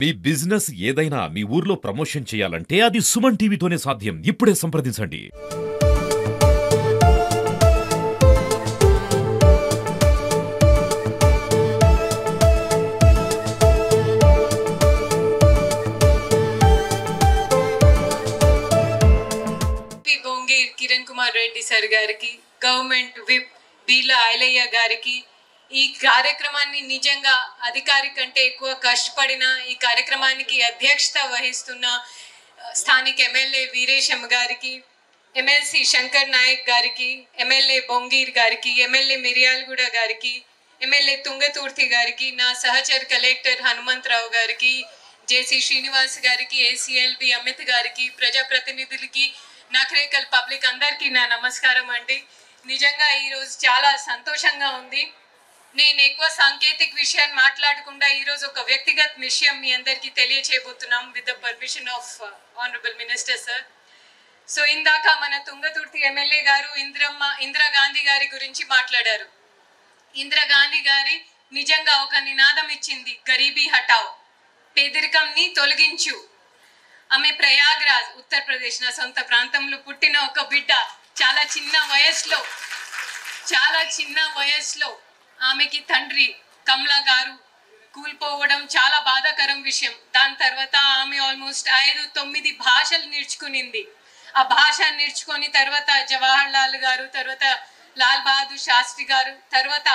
మీ business ఏదైనా మీ ఊర్లో promotion చేయాలంటే అది సుమన్ టీవీతోనే సాధ్యం. ఇప్పుడే సంప్రదించండి. బొంగీర్ కిరణ్ కుమార్ రెడ్డి సార్ గారికి, గవర్నమెంట్ విప్ బీర్లా ఐలయ్య గారికి, ఈ కార్యక్రమాన్ని నిజంగా అధికారి కంటే ఎక్కువ కష్టపడిన ఈ కార్యక్రమానికి అధ్యక్షత వహిస్తున్న స్థానిక ఎమ్మెల్యే వీరేశం గారికి, ఎమ్మెల్సీ శంకర్ నాయక్ గారికి, ఎమ్మెల్యే బొంగీర్ గారికి, ఎమ్మెల్యే మిర్యాలగూడ గారికి, ఎమ్మెల్యే తుంగతుర్తి గారికి, నా సహచర కలెక్టర్ హనుమంతరావు గారికి, జేసీ శ్రీనివాస్ గారికి, ఏసీఎల్బి అమిత్ గారికి, ప్రజాప్రతినిధులకి, నకరేకల్ పబ్లిక్ అందరికీ నా నమస్కారం అండి. నిజంగా ఈరోజు చాలా సంతోషంగా ఉంది. నేను ఎక్కువ సాంకేతిక విషయాన్ని మాట్లాడకుండా ఈరోజు ఒక వ్యక్తిగత విషయం మీ అందరికీ తెలియచేయబోతున్నాం with the permission of honourable minister sir. So ఇందాక మన తుంగతుర్తి ఎమ్మెల్యే గారు ఇందిరాగాంధీ గారి గురించి మాట్లాడారు. ఇందిరాగాంధీ గారి నిజంగా ఒక నినాదం ఇచ్చింది, గరీబీ హటావ్, పేదరికంని తొలగించు. ఆమె ప్రయాగ్రాజ్ ఉత్తరప్రదేశ్ నా సొంత ప్రాంతంలో పుట్టిన ఒక బిడ్డ. చాలా చిన్న వయసులో ఆమెకి తండ్రి కమలా గారు కూలిపోవడం చాలా బాధాకరం విషయం. దాని తర్వాత ఆమె ఆల్మోస్ట్ 5-9 భాషలు నేర్చుకునింది. ఆ భాష నేర్చుకొని తర్వాత జవహర్ లాల్ గారు, తర్వాత లాల్ బహదూర్ శాస్త్రి గారు, తర్వాత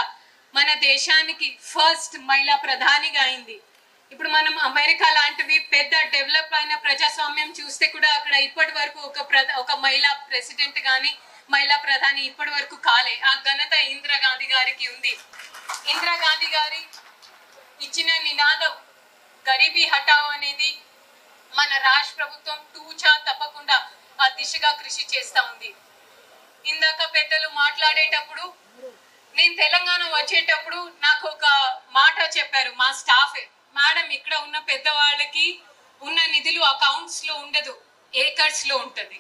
మన దేశానికి ఫస్ట్ మహిళా ప్రధానిగా అయింది. ఇప్పుడు మనం అమెరికా లాంటివి పెద్ద డెవలప్ అయిన ప్రజాస్వామ్యం చూస్తే కూడా అక్కడ ఇప్పటి వరకు ఒక మహిళా ప్రెసిడెంట్ కానీ మహిళా ప్రధాని ఇప్పటి వరకు కాలే. ఆ ఘనత ఇందిరాగాంధీ గారికి ఉంది. ఇందిరాగాంధీ గారి ఇచ్చిన నినాదం గరీబీ హటావ్ అనేది మన రాష్ట్ర ప్రభుత్వం తూచా తప్పకుండా ఆ దిశగా కృషి చేస్తూ ఉంది. ఇందాక పెద్దలు మాట్లాడేటప్పుడు, నేను తెలంగాణ వచ్చేటప్పుడు నాకు ఒక మాట చెప్పారు మా స్టాఫే, మేడం ఇక్కడ ఉన్న పెద్దవాళ్ళకి ఉన్న నిధులు అకౌంట్స్ లో ఉండదు, ఏకర్స్ లో ఉంటది,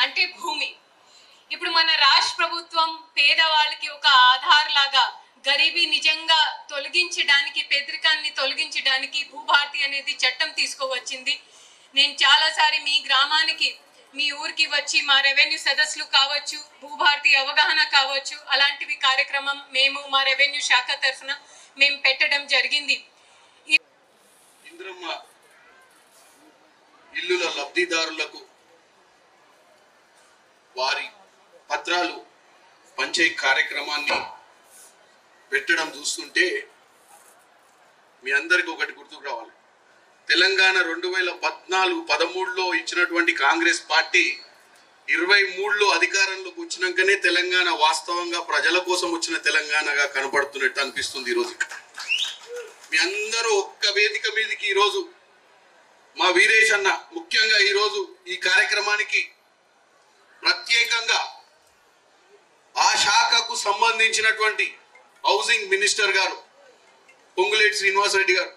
అంటే భూమి. ఇప్పుడు మన రాష్ట్ర ప్రభుత్వం పేదవాళ్ళకి ఒక ఆధార్ లాగా గరీబీ నిజంగా తొలగించడానికి, పేదరికాన్ని తొలగించడానికి భూభారతి అనేది చట్టం తీసుకువచ్చింది. నేను చాలాసారి మీ గ్రామానికి, మీ ఊరికి వచ్చి మా రెవెన్యూ సదస్సులు కావచ్చు, భూభారతి అవగాహన కావచ్చు, అలాంటివి కార్యక్రమం మేము మా రెవెన్యూ శాఖ తరఫున మేము పెట్టడం జరిగింది. ఇంద్రమ్మ ఇల్లుల లబ్ధిదారులకు వారి పత్రాలు పంచే కార్యక్రమాన్ని పెట్టడం చూస్తుంటే మీ అందరికి ఒకటి గుర్తుకు రావాలి. తెలంగాణ 2014-13లో ఇచ్చినటువంటి కాంగ్రెస్ పార్టీ 23లో అధికారంలోకి వచ్చినాకనే తెలంగాణ వాస్తవంగా ప్రజల కోసం వచ్చిన తెలంగాణగా కనపడుతున్నట్టు అనిపిస్తుంది. ఈరోజు మీ అందరూ ఒక్క వేదిక మీదకి ఈరోజు మా వీరేష్ అన్న ముఖ్యంగా ఈరోజు ఈ కార్యక్రమానికి ప్రత్యేకంగా ఆ శాఖకు సంబంధించినటువంటి హౌసింగ్ మినిస్టర్ గారు పొంగులేటి శ్రీనివాసరెడ్డి గారు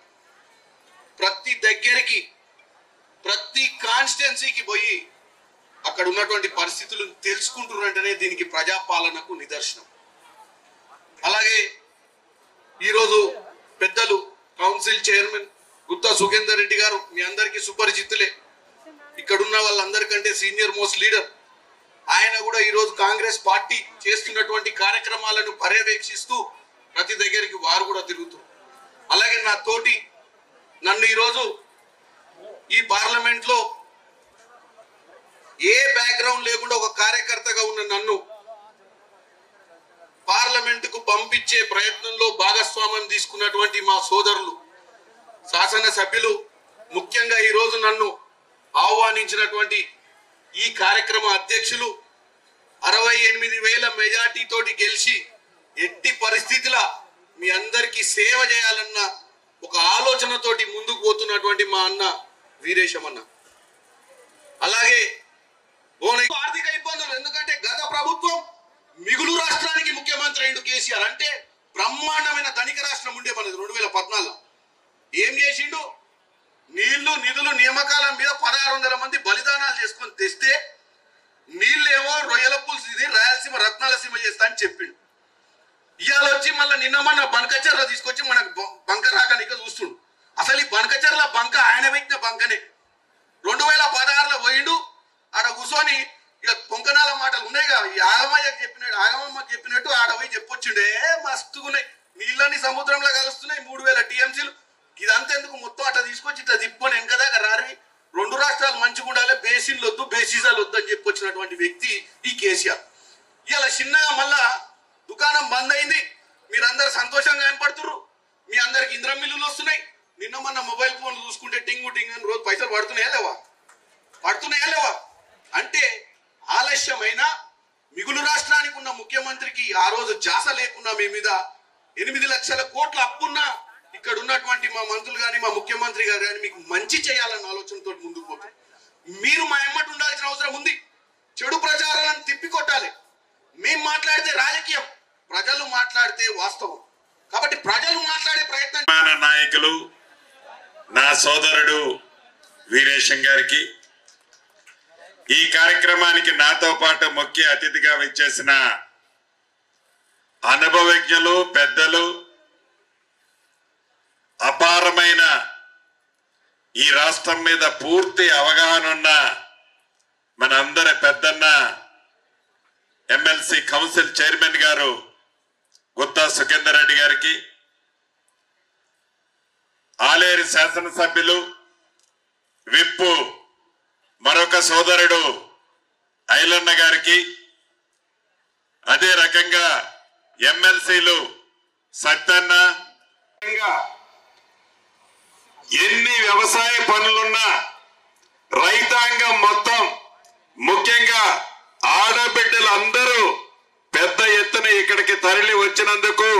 ప్రతి దగ్గరికి, ప్రతి కాన్స్టిట్యున్సీకి పోయి అక్కడ ఉన్నటువంటి పరిస్థితులు తెలుసుకుంటున్నట్టనే దీనికి ప్రజాపాలనకు నిదర్శనం. అలాగే ఈరోజు పెద్దలు కౌన్సిల్ చైర్మన్ గుత్తా సుఖేందర్ రెడ్డి గారు మీ అందరికీ సుపరిచితులే, ఇక్కడున్న వాళ్ళందరికంటే సీనియర్ మోస్ట్ లీడర్. ఆయన కూడా ఈరోజు కాంగ్రెస్ పార్టీ చేస్తున్నటువంటి కార్యక్రమాలను పర్యవేక్షిస్తూ ప్రతి దగ్గరికి వారు కూడా తిరుగుతారు. అలాగే నా తోటి నన్ను ఈరోజు ఈ పార్లమెంట్ లో ఏ బ్యాక్గ్రౌండ్ లేకుండా ఒక కార్యకర్తగా ఉన్న నన్ను పార్లమెంట్ కు పంపించే ప్రయత్నంలో భాగస్వామ్యం తీసుకున్నటువంటి మా సోదరులు శాసనసభ్యులు, ముఖ్యంగా ఈరోజు నన్ను ఆహ్వానించినటువంటి ఈ కార్యక్రమ అధ్యక్షులు 68,000 మెజార్టీ తోటి గెలిచి ఎట్టి పరిస్థితుల మీ అందరికీ సేవ చేయాలన్న ఒక ఆలోచనతోటి ముందుకు పోతున్నటువంటి మా అన్న వీరేశం అన్న. అలాగే ఆర్థిక ఇబ్బందులు, ఎందుకంటే గత ప్రభుత్వం మిగులు రాష్ట్రానికి ముఖ్యమంత్రి అయ్యిండు కేసీఆర్. అంటే బ్రహ్మాండమైన ధనిక రాష్ట్రం ఉండే మనది 2014లో. ఏం చేసిండు? నీళ్లు నిధులు నియామకాల మీద 1600 మంది బలిదానాలు చేసుకొని తెస్తే నీళ్ళేమో రొయ్యల పులుసు ఇది రాయలసీమ రత్నాల సీమ చేస్తా అని చెప్పిండు. ఇవాళ వచ్చి మళ్ళీ నిన్న మన బంకచర్ల తీసుకొచ్చి మనకు బంక రాకనిక చూస్తుండు. అసలు ఈ బంకచర్ల బంక బంకనే. 2016లో పోయిండు, ఆడ కూర్చొని ఇక పొంకనాల మాటలు ఉన్నాయిగా, ఈ ఆగమయ్యకు చెప్పినట్టు ఆగమమ్మకి చెప్పినట్టు ఆడ పోయి చెప్పొచ్చిండే. మస్తుగున్నాయి, నీళ్ళని సముద్రంలో కలుస్తున్నాయి, 3000 TMCలు. ఇదంతా ఎందుకు, మొత్తం అట్లా తీసుకొచ్చి ఇట్లా తిప్పుకొని వెనకదాకా రారి. 2 రాష్ట్రాలు మంచిగా ఉండాలి, బేసిన్లు వద్దు బేసిజాలు వద్దు అని చెప్పొచ్చినటువంటి వ్యక్తి ఈ కేసీఆర్. ఇలా చిన్నగా మళ్ళా దుకాణం బంద్ అయింది, మీరందరూ సంతోషంగా కనపడుతుర్రు, మీ అందరికి ఇంద్రం మిల్లులు వస్తున్నాయి. నిన్న మొన్న మొబైల్ ఫోన్లు చూసుకుంటే టింగు టింగ్ అని రోజు పైసలు పడుతున్నాయా లేవా అంటే ఆలస్యమైన మిగులు రాష్ట్రానికి ఉన్న ముఖ్యమంత్రికి ఆ రోజు జాస లేకున్నా మీ మీద 8 లక్షల కోట్ల అప్పున్నా ఇక్కడ ఉన్నటువంటి మా మంత్రులు కానీ మా ముఖ్యమంత్రి గారు కానీ మీకు మంచి చేయాలన్న ఆలోచనతో ముందుకు పోతారు. మీరు మా ఎమ్మటి ఉండాల్సిన అవసరం ఉంది. చెడు ప్రచారాలను తిప్పికొట్టాలి. మేము మాట్లాడితే రాజకీయం, ప్రజలు మాట్లాడితే వాస్తవం. కాబట్టి ప్రజలు మాట్లాడే ప్రయత్నం. నాయకులు నా సోదరుడు వీరేశం గారికి, ఈ కార్యక్రమానికి నాతో పాటు ముఖ్య అతిథిగా విచ్చేసిన అనుభవజ్ఞులు, పెద్దలు, అపారమైన ఈ రాష్ట్రం మీద పూర్తి అవగాహన ఉన్న మనందరి పెద్దన్న ఎమ్మెల్సీ కౌన్సిల్ చైర్మన్ గారు గుత్తా సుఖేందర్ రెడ్డి గారికి, ఆలేరు శాసనసభ్యులు విప్పు మరొక సోదరుడు ఐలన్న గారికి, అదే రకంగా ఎమ్మెల్సీలు సత్తన్న, ఎన్ని వ్యవసాయ పనులున్నా రైతాంగం మొత్తం, ముఖ్యంగా ఆడబిడ్డలు అందరూ పెద్ద ఎత్తున ఇక్కడికి తరలి వచ్చినందుకు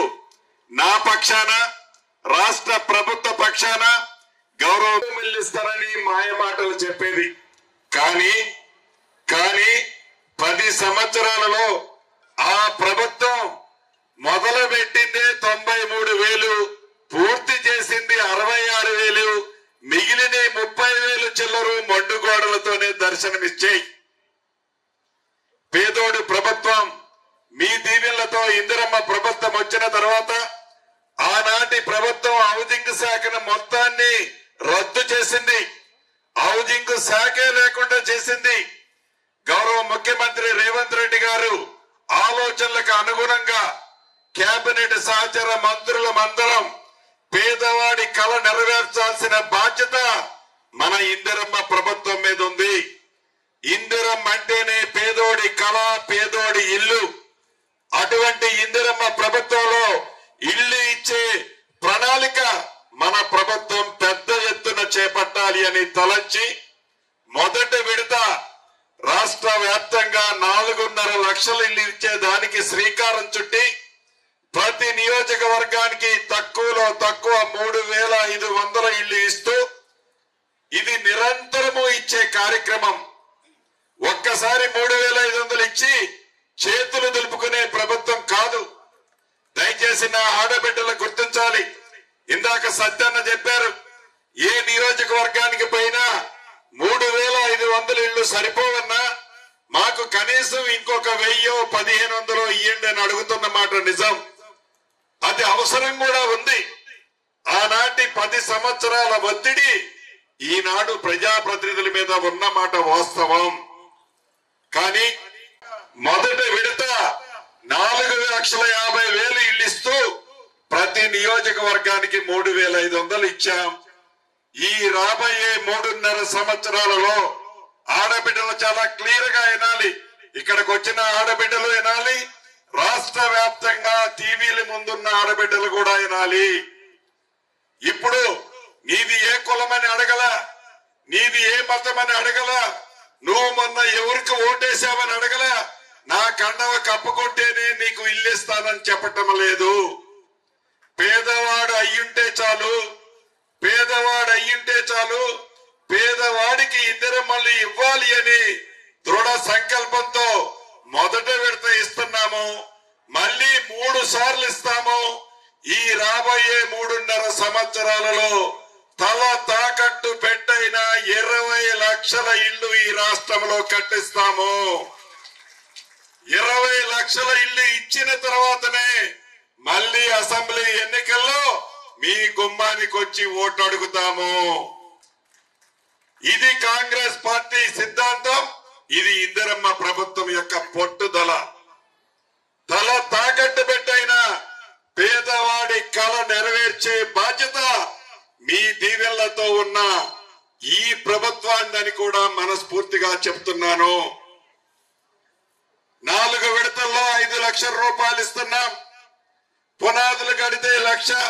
నా పక్షాన, రాష్ట్ర ప్రభుత్వ పక్షాన గౌరవం చెల్లిస్తారని మాయమాటలు చెప్పేది. కానీ 10 సంవత్సరాలలో ఆ ప్రభుత్వం మొదలు పెట్టిందే 93,000, పూర్తి చేసింది 66,000, మిగిలిన 30,000 చిల్లరు మండుగోడలతోనే దర్శనమిచ్చాయి. పేదోడు ప్రభుత్వం మీ దీవెనలతో ఇందిరమ్మ ప్రభుత్వం వచ్చిన తర్వాత ఆనాటి ప్రభుత్వం హౌసింగ్ శాఖను మొత్తాన్ని రద్దు చేసింది. హౌసింగ్ శాఖే లేకుండా చేసింది. గౌరవ ముఖ్యమంత్రి రేవంత్ రెడ్డి గారు ఆలోచనలకు అనుగుణంగా కేబినెట్ సహచర మంత్రులమందరం పేదవాడి కళ నెరవేర్చాల్సిన బాధ్యత మన ఇందిరమ్మ ప్రభుత్వం మీద ఉంది. ఇందిరమ్మ అంటేనే పేదోడి కళ, పేదోడి ఇల్లు. అటువంటి ఇందిరమ్మ ప్రభుత్వంలో ఇల్లు ఇచ్చే ప్రణాళిక మన ప్రభుత్వం పెద్ద ఎత్తున చేపట్టాలి అని తలంచి మొదటి విడత రాష్ట్ర వ్యాప్తంగా 4.5 లక్షల ఇల్లు ఇచ్చే దానికి శ్రీకారం చుట్టి ప్రతి నియోజకవర్గానికి తక్కువలో తక్కువ 3,500 ఇల్లు ఇస్తూ ఇది నిరంతరము ఇచ్చే కార్యక్రమం. ఒక్కసారి 3,500 ఇచ్చి చేతులు దులుపుకునే ప్రభుత్వం కాదు. దయచేసి నా ఆడబిడ్డలు గుర్తించాలి. ఇందాక సత్యన్న చెప్పారు, ఏ నియోజకవర్గానికి పోయినా 3,500 ఇళ్లు సరిపోవన్నా మాకు కనీసం ఇంకొక 1,000-1,500 ఇయ్యండి అని అడుగుతున్న మాట నిజం. అది అవసరం కూడా ఉంది. ఆనాటి 10 సంవత్సరాల ఒత్తిడి ఈనాడు ప్రజాప్రతినిధుల మీద ఉన్న మాట వాస్తవం. కానీ మొదటి విడత 4,50,000 ఇల్లు ఇస్తూ ప్రతి నియోజకవర్గానికి 3,500 ఇచ్చాం. ఈ రాబోయే 3.5 సంవత్సరాలలో ఆడబిడ్డలు చాలా క్లియర్ గా వినాలి. ఇక్కడికి వచ్చిన ఆడబిడ్డలు వినాలి, రాష్ట్ర వ్యాప్తంగా టీవీల ముందున్న ఆడబిడ్డలు కూడా వినాలి. ఇప్పుడు నీది ఏ కులమని అడగల, నీది ఏ మతమని అడగల, నువ్వు మొన్న ఎవరికి ఓటేసావని అడగల, నా కండవ కప్పుకొట్టేనే నీకు ఇల్లు ఇస్తానని చెప్పటం లేదు. పేదవాడు అయ్యుంటే చాలు, పేదవాడు అయ్యుంటే చాలు, పేదవాడికి ఇందిరమ్మల్ని ఇవ్వాలి అని దృఢ సంకల్పంతో మొదట విడత ఇస్తున్నాము. మళ్ళీ 3 సార్లు ఇస్తాము. ఈ రాబోయే 3.5 సంవత్సరాలలో తల తాకట్టు పెట్టైన 20 లక్షల ఇల్లు ఈ రాష్ట్రంలో కట్టిస్తాము. 20 లక్షల ఇల్లు ఇచ్చిన తర్వాతనే మళ్ళీ అసెంబ్లీ ఎన్నికల్లో మీ గుమ్మానికి వచ్చి ఓటు అడుగుతాము. ఇది కాంగ్రెస్ పార్టీ సిద్ధాంతం. ఇది ఇందిరమ్మ ప్రభుత్వం యొక్క పట్టుదల. తల తాకట్టు పెట్టైన పేదవాడి కళ నెరవేర్చే బాధ్యత మీ దీవెనలతో ఉన్న ఈ ప్రభుత్వాన్ని కూడా మనస్ఫూర్తిగా చెప్తున్నాను. 4 విడతల్లో 5 లక్షల రూపాయలు ఇస్తున్నాం. పునాదులు కడితే 1,00,000,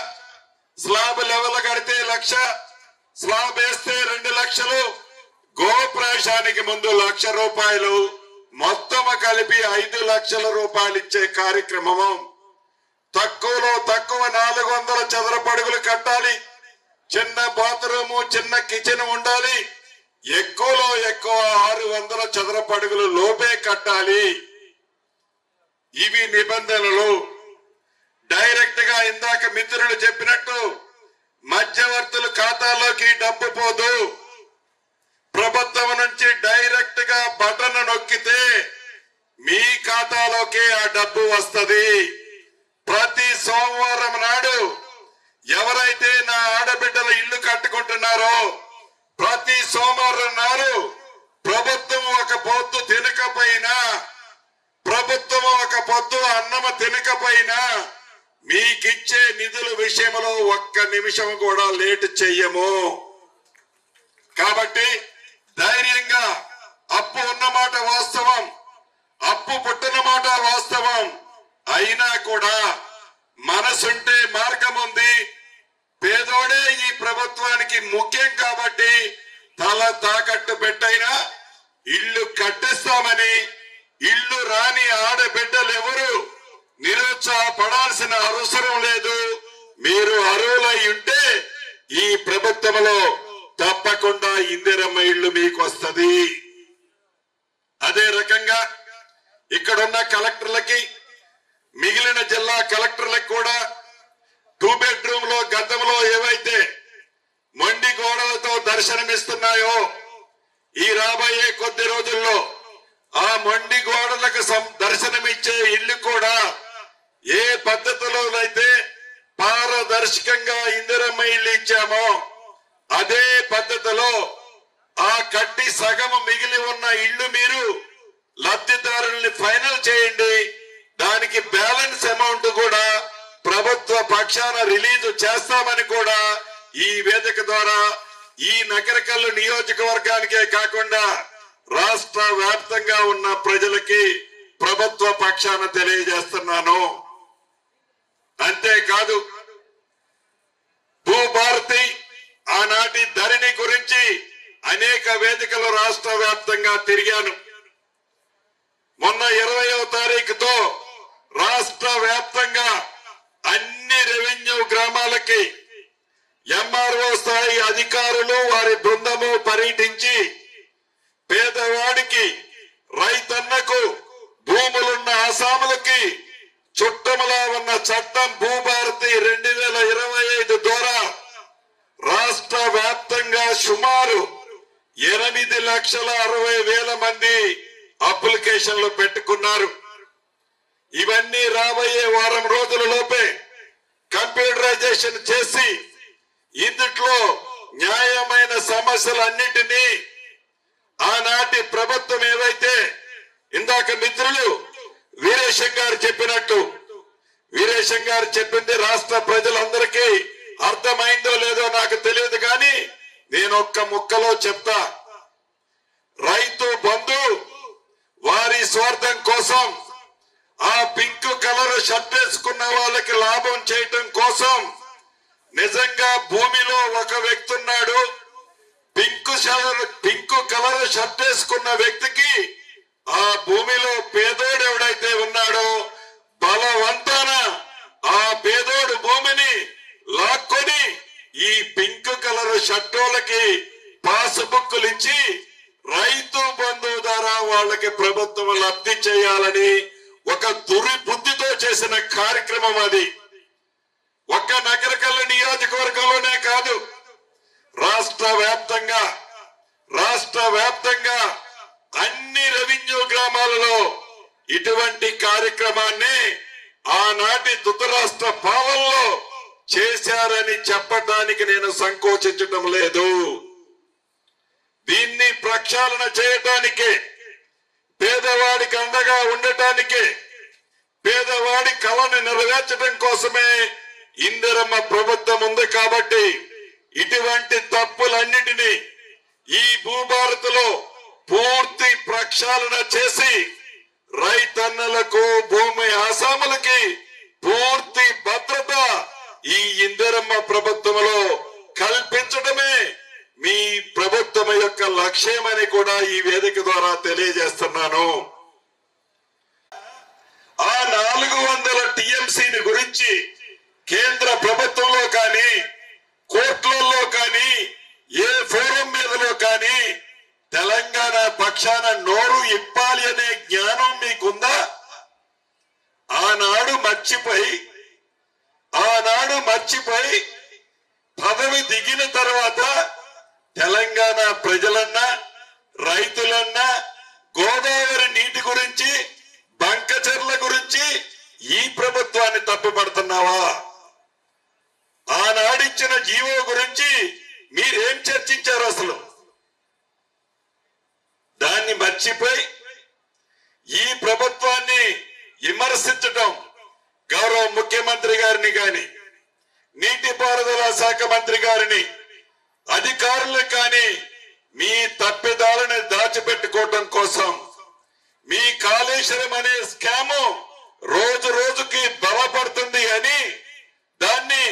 స్లాబ్ లెవెల్ కడితే 1,00,000, స్లాబ్ వేస్తే 2 లక్షలు, గోప్రవేశానికి ముందు 1,00,000 రూపాయలు, మొత్తం కలిపి 5 లక్షల రూపాయలు ఇచ్చే కార్యక్రమం. తక్కువలో తక్కువ 400 చదరపు అడుగులు కట్టాలి. చిన్న బాత్రూము, చిన్న కిచెన్ ఉండాలి. ఎక్కువలో ఎక్కువ 600 చదరపు అడుగులు లోపే కట్టాలి. ఇవి నిబంధనలు. డైరెక్ట్ గా ఇందాక మిత్రులు చెప్పినట్టు మధ్యవర్తుల ఖాతాలోకి డబ్బు పోదు. ప్రభుత్వం నుంచి డైరెక్ట్ గా బటన్ నొక్కితే మీ ఖాతాలోకి ఆ డబ్బు వస్తది. ప్రతి సోమవారం నాడు ఎవరైతే నా ఆడబిడ్డల ఇల్లు కట్టుకుంటున్నారో ప్రతి సోమవారం నాడు ప్రభుత్వం ఒక పొద్దు తినకపోయినా, ప్రభుత్వం ఒక పొద్దు అన్నం తినకపోయినా మీకిచ్చే నిధుల విషయంలో ఒక్క నిమిషం కూడా లేట్ చెయ్యము. కాబట్టి ధైర్యంగా అప్పు ఉన్నమాట వాస్తవం, అప్పు పుట్టిన మాట వాస్తవం. అయినా కూడా మనసుంటే మార్గం ఉంది. పేదోడే ఈ ప్రభుత్వానికి ముఖ్యం కాబట్టి తల తాకట్టు పెట్టైనా ఇల్లు కట్టిస్తామని, ఇల్లు రాని ఆడబిడ్డలు ఎవరు నిరుత్సాహపడాల్సిన అవసరం లేదు. మీరు అర్హులై ఉంటే ఈ ప్రభుత్వంలో తప్పకుండా ఇందిరమ్మ ఇల్లు మీకు వస్తది. అదే రకంగా ఇక్కడున్న కలెక్టర్లకి, మిగిలిన జిల్లా కలెక్టర్లకు కూడా 2 బెడ్రూమ్ లో గతంలో ఏవైతే మొండి గోడలతో దర్శనమిస్తున్నాయో ఈ రాబోయే కొద్ది రోజుల్లో ఆ మొండి గోడలకు దర్శనమిచ్చే ఇల్లు కూడా ఏ పద్ధతిలోనైతే పారదర్శకంగా ఇందిరమ్మ ఇల్లు ఇచ్చామో అదే పద్ధతిలో ఆ కట్టి సగం మిగిలి ఉన్న ఇల్లు మీరు లబ్ధిదారుల్ని ఫైనల్ చేయండి. దానికి బ్యాలెన్స్ అమౌంట్ కూడా ప్రభుత్వ పక్షాన రిలీజ్ చేస్తామని కూడా ఈ వేదిక ద్వారా ఈ నగరకల్లు నియోజకవర్గానికే కాకుండా రాష్ట్ర వ్యాప్తంగా ఉన్న ప్రజలకి ప్రభుత్వ పక్షాన తెలియజేస్తున్నాను. అంతేకాదు భూభారతి ఆనాటి ధరణి గురించి అనేక వేదికలు రాష్ట్ర వ్యాప్తంగా తిరిగాను. మొన్న 20వ తారీఖుతో రాష్ట్ర వ్యాప్తంగా అన్ని రెవెన్యూ గ్రామాలకి ఎంఆర్ఓ స్థాయి అధికారులు వారి బృందము పర్యటించి పేదవాడికి, రైతన్నకు, భూములున్న ఆసాములకి చుట్టములా ఉన్న చట్టం భూభారతి 2025 ద్వారా రాష్ట్ర వ్యాప్తంగా సుమారు 8,60,000 మంది అప్లికేషన్లు పెట్టుకున్నారు. ఇవన్నీ రాబోయే వారం రోజుల లోపే కంప్యూటరైజేషన్ చేసి ఇందులో న్యాయమైన సమస్యలన్నిటినీ ఆనాటి ప్రభుత్వం ఏవైతే ఇందాక మిత్రులు వీరేశం గారు చెప్పినట్టు, వీరేశం గారు చెప్పింది రాష్ట్ర ప్రజలందరికీ అర్థమైందో లేదో నాకు తెలియదు కానీ నేను ఒక్క ముక్కలో చెప్తా. రైతు బంధు వారి స్వార్థం కోసం ఆ పింక్ కలర్ షర్ట్ వేసుకున్న వాళ్ళకి లాభం చేయటం కోసం నిజంగా భూమిలో ఒక వ్యక్తి ఉన్నాడు. పింక్ కలర్ షర్ట్ వేసుకున్న వ్యక్తికి ఆ భూమిలో పేదోడు ఎవడైతే ఉన్నాడో బలవంతాన ఆ పేదోడు భూమిని లాక్కొని ఈ పింక్ కలర్ షర్టోళ్ళకి పాస్బుక్లు ఇచ్చి రైతు బంధు ద్వారా వాళ్ళకి ప్రభుత్వం లబ్ధి చేయాలని ఒక దుర్బుద్ధితో చేసిన కార్యక్రమం అది. ఒక్క నగరకల్లు నియోజకవర్గంలోనే కాదు, రాష్ట్ర వ్యాప్తంగా అన్ని రెవెన్యూ గ్రామాలలో ఇటువంటి కార్యక్రమాన్ని ఆనాటి ధృతరాష్ట్ర పాలనలో చేశారని చెప్పడానికి నేను సంకోచించటం లేదు. ప్రక్షాళన చేయటానికి, పేదవాడికి అండగా ఉండటానికి, పేదవాడి కళను నెరవేర్చడం కోసమే ఇందిరమ్మ ప్రభుత్వం ఉంది. కాబట్టి ఇటువంటి తప్పులన్నిటినీ ఈ భూభారతిలో పూర్తి ప్రక్షాళన చేసి రైతన్నలకు, భూమి ఆసాములకి పూర్తి భద్రత ఈ ఇందిరమ్మ ప్రభుత్వంలో కల్పించడమే మీ ప్రభుత్వం యొక్క లక్ష్యమని కూడా ఈ వేదిక ద్వారా తెలియజేస్తున్నాను. ఆ 400 టీఎంసీని గురించి కేంద్ర ప్రభుత్వంలో కానీ, కోర్టులలో కానీ, ఏ ఫోరం మీదలో కానీ తెలంగాణ పక్షాన నోరు ఇప్పాలి అనే జ్ఞానం మీకుందా? ఆనాడు మర్చిపోయి పదవి దిగిన తర్వాత తెలంగాణ ప్రజలన్నా, రైతులన్నా గోదావరి నీటి గురించి, బంకచెర్ల గురించి ఈ ప్రభుత్వాన్ని తప్పుపడుతున్నావా? ఆనాడిచ్చిన జీవో గురించి మీరేం చర్చించారు? అసలు దాన్ని మర్చిపోయి ఈ ప్రభుత్వాన్ని విమర్శించటం, గౌరవ ముఖ్యమంత్రి గారిని గాని, నీటిపారుదల శాఖ మంత్రి గారిని, అధికారులు కానీ మీ తప్పిదాలను దాచిపెట్టుకోవటం కోసం మీ కాళేశ్వరం అనే స్కాము రోజు రోజుకి బలపడుతుంది అని దాన్ని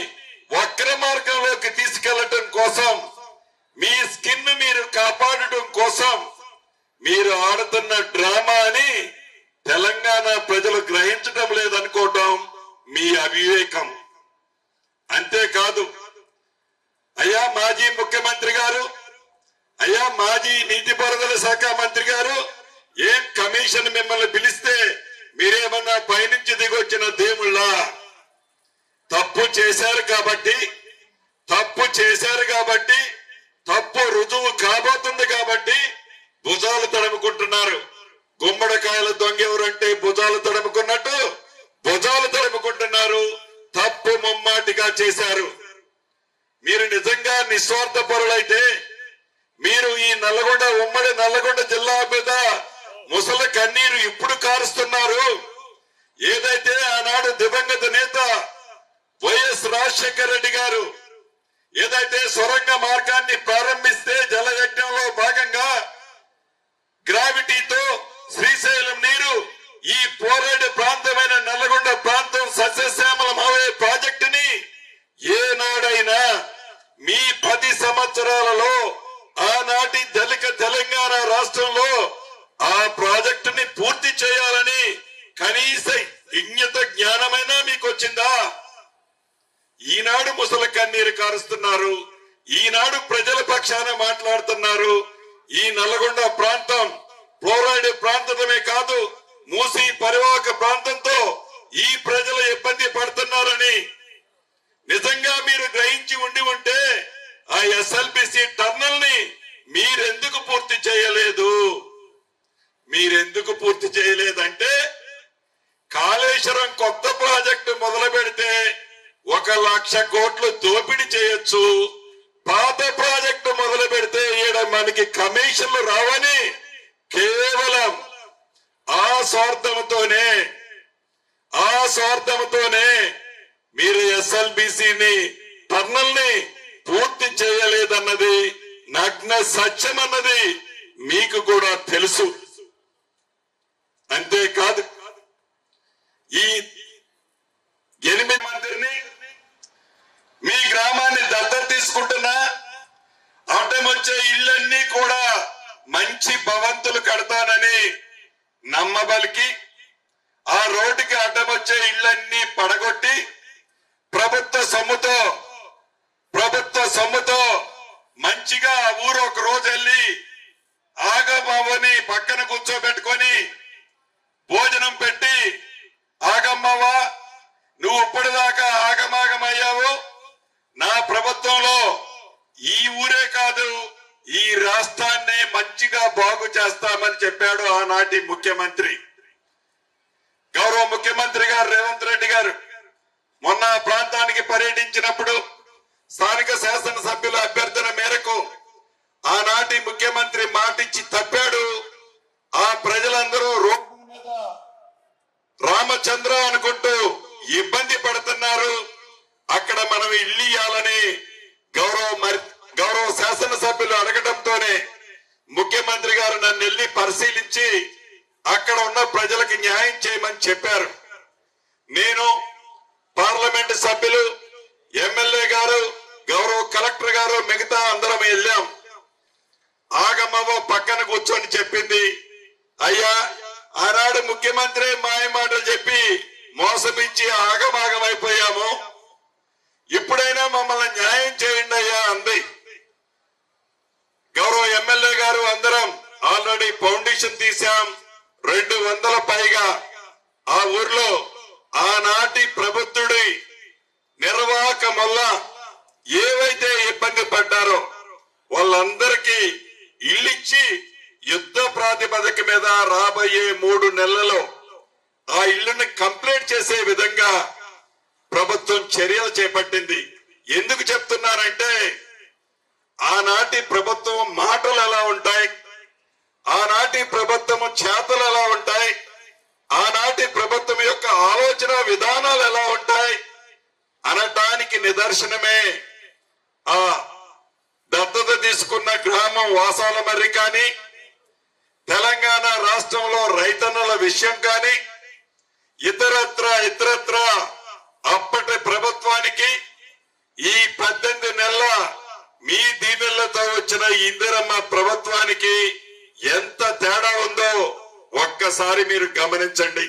వక్ర మార్గంలోకి తీసుకెళ్లటం కోసం, మీ స్కిన్ మీరు కాపాడటం కోసం మీరు ఆడుతున్న డ్రామా అని తెలంగాణ ప్రజలు గ్రహించడం లేదనుకోవటం మీ అవివేకం. అంతేకాదు, అయ్యా మాజీ ముఖ్యమంత్రి గారు, అయ్యా మాజీ నీటిపారుదల శాఖ మంత్రి గారు, ఏం కమిషన్ మిమ్మల్ని పిలిస్తే మీరేమన్నా పైనుంచి దిగొచ్చిన దేవుళ్ళ? తప్పు చేశారు కాబట్టి తప్పు రుజువు కాబోతుంది కాబట్టి భుజాలు తడుముకుంటున్నారు. గుమ్మడికాయల దొంగ ఎవరంటే భుజాలు తడుముకున్నట్టు భుజాలు తడుముకుంటున్నారు. తప్పు ముమ్మాటిగా చేశారు. మీరు నిజంగా నిస్వార్థ పరులైతే మీరు ఈ ఉమ్మడి నల్లగొండ జిల్లా మీద ముసలి కన్నీరు ఇప్పుడు కారుస్తున్నారు. ఏదైతే ఆనాడు దివంగత నేత వైఎస్ రాజశేఖర రెడ్డి గారు ఏదైతే సొరంగ మార్గాన్ని ప్రారంభిస్తే జలయజ్ఞంలో భాగంగా గ్రావిటీతో శ్రీశైలం నీరు ఈ పోరాడు ప్రాంతమైన నల్లగొండ ప్రాంతం సస్యశ్యామలమయ్యే ప్రాజెక్టుని ఏనాడైనా మీ 10 సంవత్సరాలలో ఆనాటి దళిత తెలంగాణ రాష్ట్రంలో ఆ ప్రాజెక్టుని పూర్తి చేయాలని కనీస ఇంగిత జ్ఞానమైనా మీకు వచ్చిందా? ఈనాడు ముసలి కన్నీరు కారుస్తున్నారు. ఈనాడు ప్రజల పక్షాన మాట్లాడుతున్నారు. ఈ నల్గొండ ప్రాంతం పోరాడే ప్రాంతమే కాదు, మూసి పరివాహక ప్రాంతంతో ఈ ప్రజలు ఇబ్బంది పడుతున్నారని నిజంగా మీరు గ్రహించి ఉంటే ఆ ఎస్ఎల్బిసి టర్నల్ ని మీరెందుకు పూర్తి చేయలేదంటే కాళేశ్వరం కొత్త ప్రాజెక్టు మొదలు పెడితే 1,00,000 కోట్లు దోపిడీ చేయొచ్చు. పాత ప్రాజెక్టు మొదలు పెడితే ఈడ మనకి కమిషన్లు రావని కేవలం ఆ స్వార్థంతోనే మీరు ఎస్ఎల్బిసిని టర్నల్ ని పూర్తి చేయలేదన్నది నగ్న సత్యం అన్నది మీకు కూడా తెలుసు. అంతేకాదు, ఈ 8 మందిని మీ గ్రామాన్ని దత్తత తీసుకుంటున్నా అడ్డమొచ్చే ఇళ్ళన్నీ కూడా మంచి భవంతులు కడతానని నమ్మబలికి ఆ రోడ్డుకి అడ్డమొచ్చే ఇళ్ళన్నీ పడగొట్టి ప్రభుత్వ సొమ్ముతో మంచిగా ఊరు ఒక రోజు వెళ్ళి ఆగమ్మని పక్కన కూర్చోబెట్టుకొని భోజనం పెట్టి, ఆగమ్మవా నువ్వు ఇప్పటిదాకా ఆగమాగమయ్యావు, నా ప్రభుత్వంలో ఈ ఊరే కాదు ఈ రాష్ట్రాన్ని మంచిగా బాగు చేస్తామని చెప్పాడు ఆనాటి ముఖ్యమంత్రి. గౌరవ ముఖ్యమంత్రి గారు రేవంత్ రెడ్డి గారు మొన్న ప్రాంతానికి పర్యటించినప్పుడు స్థానిక శాసనసభ్యుల అభ్యర్థన మేరకు ఆనాటి ఆనాటి ముఖ్యమంత్రి మాటిచ్చి తప్పాడు. ఆ ప్రజలందరూ రామచంద్ర అనుకుంటూ ఇబ్బంది పడుతున్నారు. అక్కడ మనం ఇల్లు ఇవ్వాలని గౌరవ శాసనసభ్యులు అడగడంతోనే ముఖ్యమంత్రి గారు నన్ను వెళ్ళి పరిశీలించి అక్కడ ఉన్న ప్రజలకు న్యాయం చేయమని చెప్పారు. నేను పార్లమెంట్ సభ్యులు, ఎమ్మెల్యే గారు, గౌరవ కలెక్టర్ గారు, మిగతా అందరం వెళ్ళాం. ఆగమవ్వ పక్కన కూర్చొని చెప్పింది, అయ్యా ఆనాడు ముఖ్యమంత్రి మాయమాటలు చెప్పి మోసమిచ్చి ఆగమాగమైపోయాము, ఇప్పుడైనా మమ్మల్ని న్యాయం చేయండి అయ్యా అంది. గౌరవ ఎమ్మెల్యే గారు అందరం ఆల్రెడీ ఫౌండేషన్ తీశాం. 200 పైగా ఆ ఊర్లో ఆనాటి ప్రభుత్వుడి నిర్వాహకం వల్ల ఏవైతే ఇబ్బంది పడ్డారో వాళ్ళందరికీ ఇల్లిచ్చి యుద్ధ ప్రాతిపదిక మీద రాబోయే 3 నెలల్లో ఆ ఇల్లుని కంప్లీట్ చేసే విధంగా ప్రభుత్వం చర్యలు చేపట్టింది. ఎందుకు చెప్తున్నానంటే ఆనాటి ప్రభుత్వం మాటలు ఎలా ఉంటాయి, ఆనాటి ప్రభుత్వం చేతలు ఎలా ఉంటాయి, ఆనాటి ప్రభుత్వం యొక్క ఆలోచన విధానాలు ఎలా ఉంటాయి అనటానికి నిదర్శనమే ఆ దత్తత తీసుకున్న గ్రామం వాసాలమర్రి కానీ, తెలంగాణ రాష్ట్రంలో రైతన్నల విషయం కానీ, ఇతరత్ర అప్పటి ప్రభుత్వానికి ఈ 18 నెలల మీ దీవెనలతో వచ్చిన ఇందిరమ్మ ప్రభుత్వానికి ఎంత తేడా ఉందో ఒక్కసారి మీరు గమనించండి.